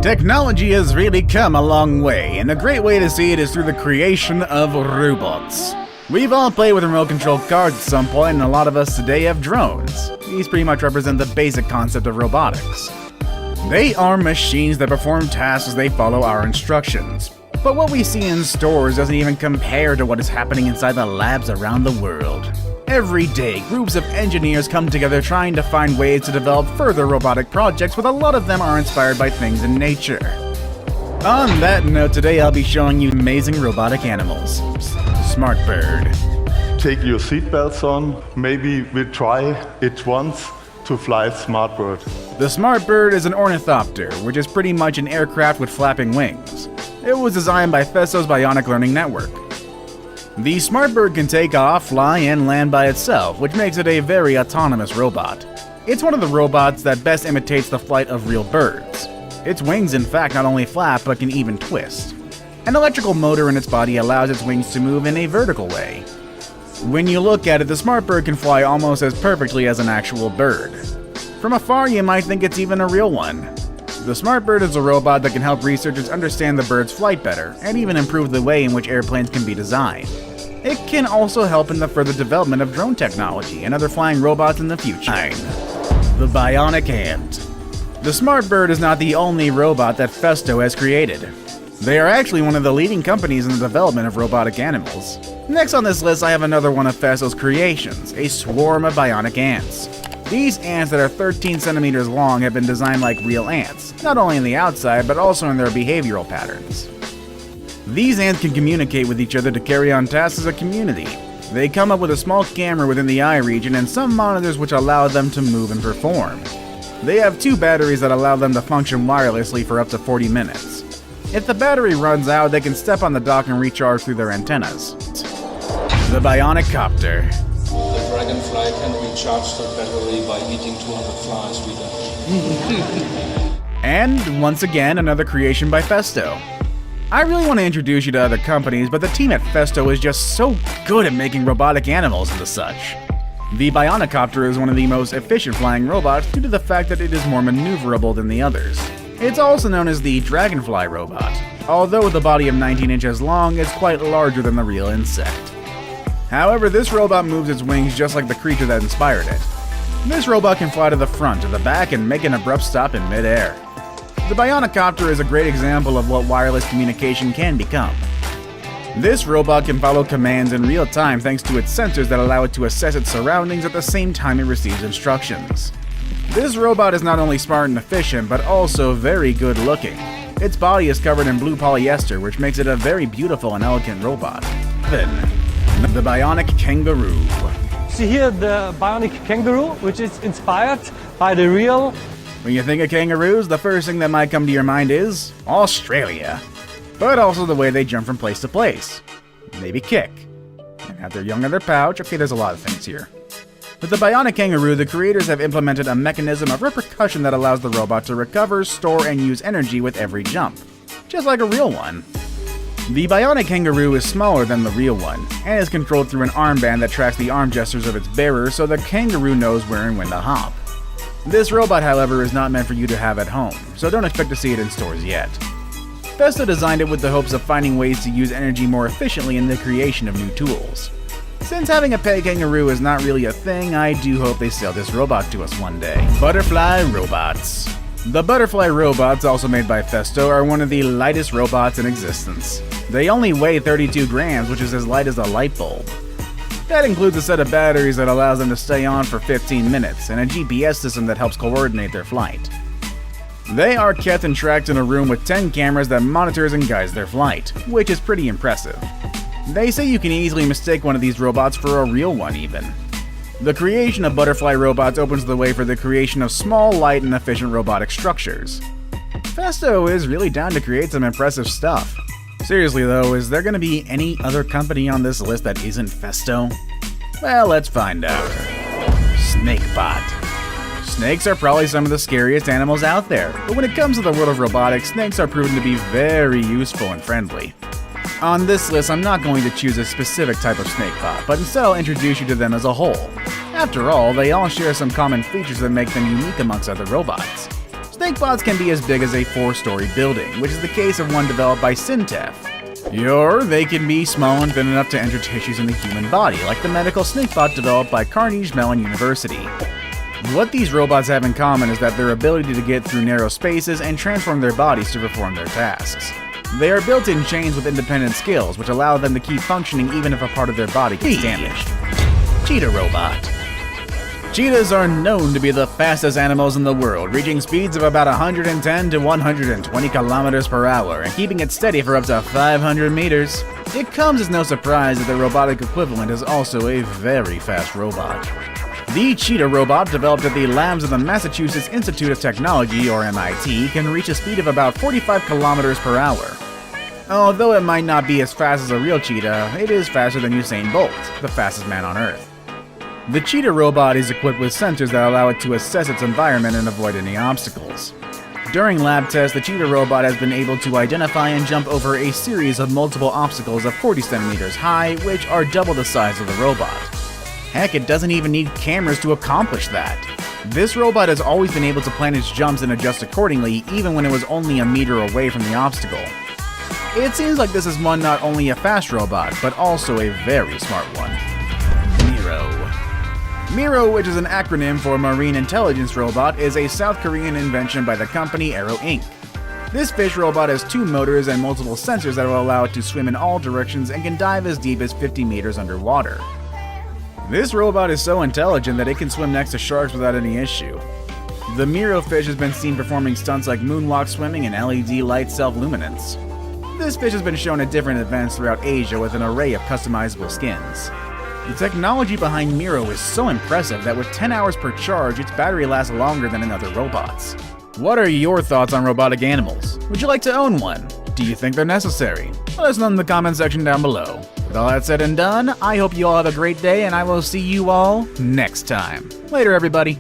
Technology has really come a long way, and a great way to see it is through the creation of robots. We've all played with remote-controlled cars at some point, and a lot of us today have drones. These pretty much represent the basic concept of robotics. They are machines that perform tasks as they follow our instructions. But what we see in stores doesn't even compare to what is happening inside the labs around the world. Every day, groups of engineers come together trying to find ways to develop further robotic projects, but a lot of them are inspired by things in nature. On that note, today I'll be showing you amazing robotic animals. Smart Bird. Take your seatbelts on. Maybe we try it once to fly Smart Bird. The Smart Bird is an ornithopter, which is pretty much an aircraft with flapping wings. It was designed by Festo's Bionic Learning Network. The Smart Bird can take off, fly, and land by itself, which makes it a very autonomous robot. It's one of the robots that best imitates the flight of real birds. Its wings, in fact, not only flap, but can even twist. An electrical motor in its body allows its wings to move in a vertical way. When you look at it, the Smart Bird can fly almost as perfectly as an actual bird. From afar, you might think it's even a real one. The Smart Bird is a robot that can help researchers understand the bird's flight better, and even improve the way in which airplanes can be designed. It can also help in the further development of drone technology and other flying robots in the future. 9. The Bionic Ant. The Smart Bird is not the only robot that Festo has created. They are actually one of the leading companies in the development of robotic animals. Next on this list, I have another one of Festo's creations, a swarm of bionic ants. These ants that are 13 centimeters long have been designed like real ants, not only in the outside, but also in their behavioral patterns. These ants can communicate with each other to carry on tasks as a community. They come up with a small camera within the eye region and some monitors which allow them to move and perform. They have 2 batteries that allow them to function wirelessly for up to 40 minutes. If the battery runs out, they can step on the dock and recharge through their antennas. The Bionic Copter. The Dragonfly can recharge the battery by eating 200 flies with it. And once again, another creation by Festo. I really want to introduce you to other companies, but the team at Festo is just so good at making robotic animals and the such. The Bionicopter is one of the most efficient flying robots due to the fact that it is more maneuverable than the others. It's also known as the Dragonfly robot. Although with a body of 19 inches long, it's quite larger than the real insect. However, this robot moves its wings just like the creature that inspired it. This robot can fly to the front, to the back, and make an abrupt stop in midair. The Bionicopter is a great example of what wireless communication can become. This robot can follow commands in real time thanks to its sensors that allow it to assess its surroundings at the same time it receives instructions. This robot is not only smart and efficient, but also very good looking. Its body is covered in blue polyester, which makes it a very beautiful and elegant robot. Then, the Bionic Kangaroo. See here the Bionic Kangaroo, which is inspired by the real. When you think of kangaroos, the first thing that might come to your mind is Australia. But also the way they jump from place to place. Maybe kick. And have their young in their pouch. Okay, there's a lot of things here. With the Bionic Kangaroo, the creators have implemented a mechanism of repercussion that allows the robot to recover, store, and use energy with every jump. Just like a real one. The Bionic Kangaroo is smaller than the real one, and is controlled through an armband that tracks the arm gestures of its bearer so the kangaroo knows where and when to hop. This robot, however, is not meant for you to have at home, so don't expect to see it in stores yet. Festo designed it with the hopes of finding ways to use energy more efficiently in the creation of new tools. Since having a pet kangaroo is not really a thing, I do hope they sell this robot to us one day. Butterfly Robots. The Butterfly Robots, also made by Festo, are one of the lightest robots in existence. They only weigh 32 grams, which is as light as a light bulb. That includes a set of batteries that allows them to stay on for 15 minutes, and a GPS system that helps coordinate their flight. They are kept and tracked in a room with 10 cameras that monitors and guides their flight, which is pretty impressive. They say you can easily mistake one of these robots for a real one even. The creation of Butterfly Robots opens the way for the creation of small, light, and efficient robotic structures. Festo is really down to create some impressive stuff. Seriously though, is there going to be any other company on this list that isn't Festo? Well, let's find out. Snakebot. Snakes are probably some of the scariest animals out there, but when it comes to the world of robotics, snakes are proven to be very useful and friendly. On this list, I'm not going to choose a specific type of snakebot, but instead I'll introduce you to them as a whole. After all, they all share some common features that make them unique amongst other robots. snakebots can be as big as a 4-story building, which is the case of one developed by Syntef. Or they can be small and thin enough to enter tissues in the human body, like the medical snakebot developed by Carnegie Mellon University. What these robots have in common is that their ability to get through narrow spaces and transform their bodies to perform their tasks. They are built in chains with independent skills, which allow them to keep functioning even if a part of their body gets damaged. Cheetah Robot. Cheetahs are known to be the fastest animals in the world, reaching speeds of about 110 to 120 kilometers per hour and keeping it steady for up to 500 meters. It comes as no surprise that the robotic equivalent is also a very fast robot. The Cheetah Robot, developed at the labs of the Massachusetts Institute of Technology, or MIT, can reach a speed of about 45 kilometers per hour. Although it might not be as fast as a real cheetah, it is faster than Usain Bolt, the fastest man on Earth. The Cheetah Robot is equipped with sensors that allow it to assess its environment and avoid any obstacles. During lab tests, the Cheetah Robot has been able to identify and jump over a series of multiple obstacles of 40 centimeters high, which are double the size of the robot. Heck, it doesn't even need cameras to accomplish that. This robot has always been able to plan its jumps and adjust accordingly, even when it was only a meter away from the obstacle. It seems like this is one not only a fast robot, but also a very smart one. Miro. Miro, which is an acronym for Marine Intelligence Robot, is a South Korean invention by the company Aero Inc. This fish robot has 2 motors and multiple sensors that will allow it to swim in all directions and can dive as deep as 50 meters underwater. This robot is so intelligent that it can swim next to sharks without any issue. The Miro fish has been seen performing stunts like moonwalk swimming and LED light self-luminance. This fish has been shown at different events throughout Asia with an array of customizable skins. The technology behind Miro is so impressive that with 10 hours per charge, its battery lasts longer than in other robots. What are your thoughts on robotic animals? Would you like to own one? Do you think they're necessary? Let us know in the comment section down below. With all that said and done, I hope you all have a great day, and I will see you all next time. Later, everybody.